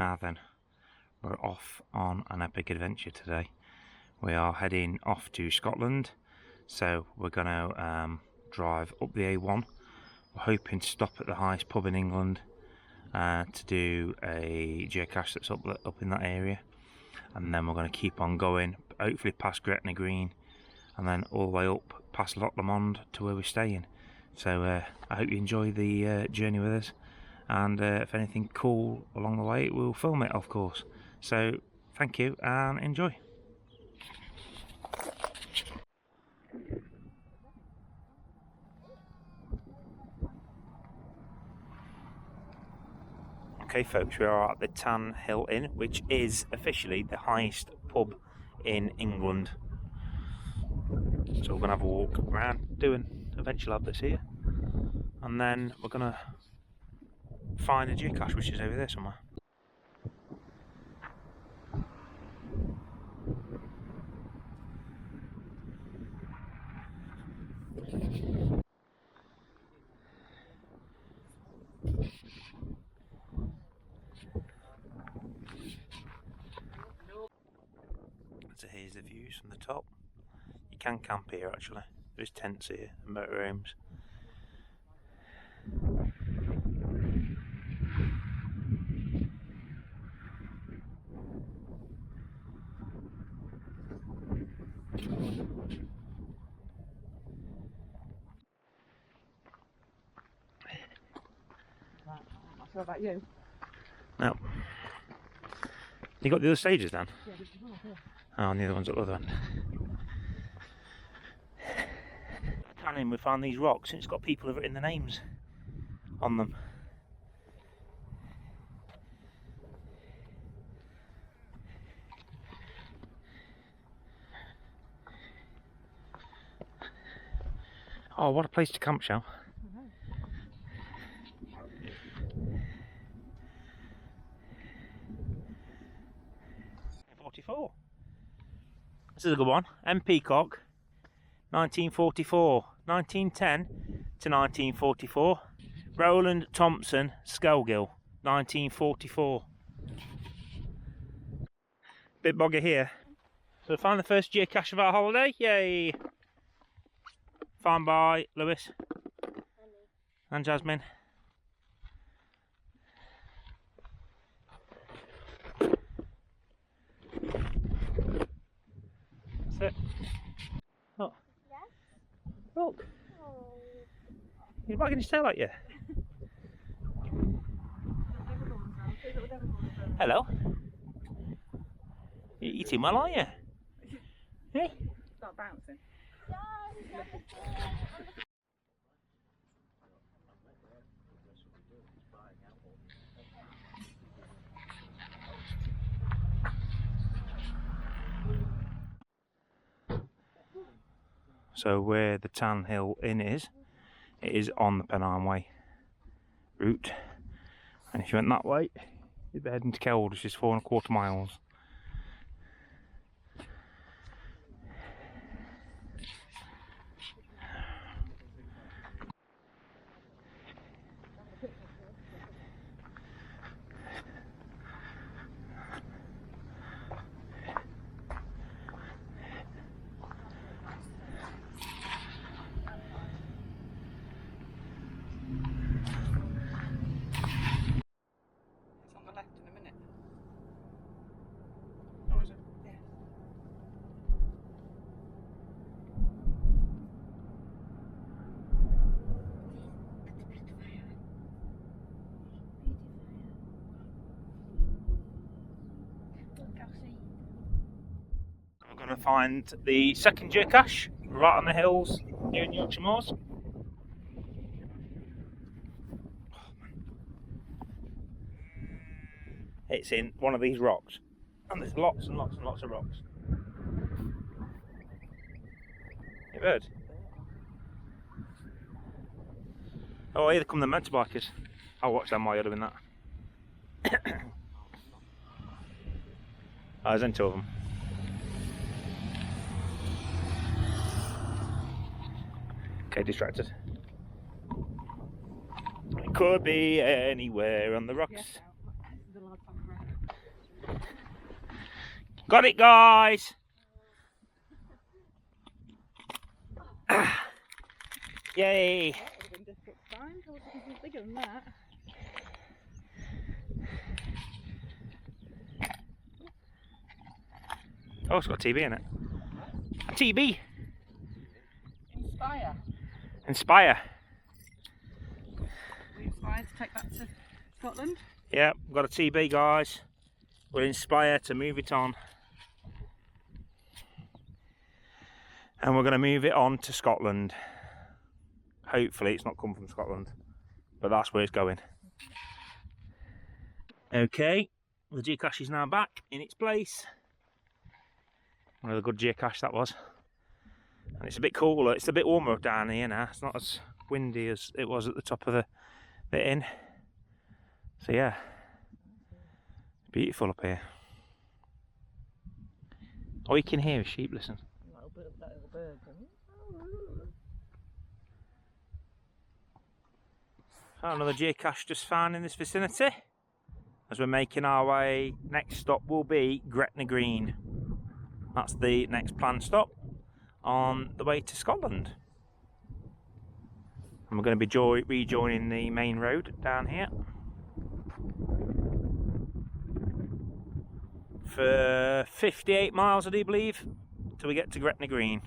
Now then, we're off on an epic adventure today. We are heading off to Scotland, so we're going to drive up the A1. We're hoping to stop at the highest pub in England to do a geocache that's up in that area, and then we're going to keep on going, hopefully past Gretna Green, and then all the way up past Loch Lomond to where we're staying. So I hope you enjoy the journey with us, and if anything cool along the way, we'll film it, of course. So thank you and enjoy. Okay folks, we are at the Tan Hill Inn, which is officially the highest pub in England. So we're going to have a walk around, do an eventual adverts here, and then we're going to find a geocache which is over there somewhere. So here's the views from the top. You can camp here actually. There's tents here and motorhomes. What about you? No. You got the other stages then? Yeah, there's one up here. Oh, and the other one's at the other end. Tanning, we found these rocks and it's got people who've written their names on them. Oh, what a place to camp, Shell. 44. This is a good one. M. Peacock, 1944, 1910 to 1944. Roland Thompson, Skelgill, 1944. Bit boggy here. So we found the first geocache of our holiday. Yay! Found by Lewis and Jasmine. That's it. Oh. Yes? Look. Oh. He's wagging his tail at you. Hello. You're eating well, aren't you? Hey? Start bouncing. So where the Tan Hill Inn is, it is on the Pennine Way route, and if you went that way, you'd be heading to Keld, which is 4¼ miles. We're going to find the second geocache right on the hills here in Yorkshire Moors. It's in one of these rocks, and there's lots and lots and lots of rocks. You heard? Oh, here come the motorbikers. I'll watch them while you're doing that. Oh, there's 2 of them. Okay, distracted. It could be anywhere on the rocks. Yes, the large Got it, guys! Yay! That would have been difficult to find. I was looking for bigger than that. Oh, it's got a TB in it. A TB! Inspire. Inspire. We inspired to take that to Scotland. Yep, got a TB, guys. We'll inspire to move it on. And we're going to move it on to Scotland. Hopefully it's not come from Scotland, but that's where it's going. Okay, the geocache is now back in its place. Another good geocache that was. And it's a bit cooler, it's a bit warmer down here now. It's not as windy as it was at the top of the inn. So yeah, it's beautiful up here. All you can hear is sheep, listen. That little bird. So another geocache just found in this vicinity. As we're making our way, next stop will be Gretna Green. That's the next planned stop on the way to Scotland. And we're going to be rejoining the main road down here for 58 miles, I do believe, till we get to Gretna Green.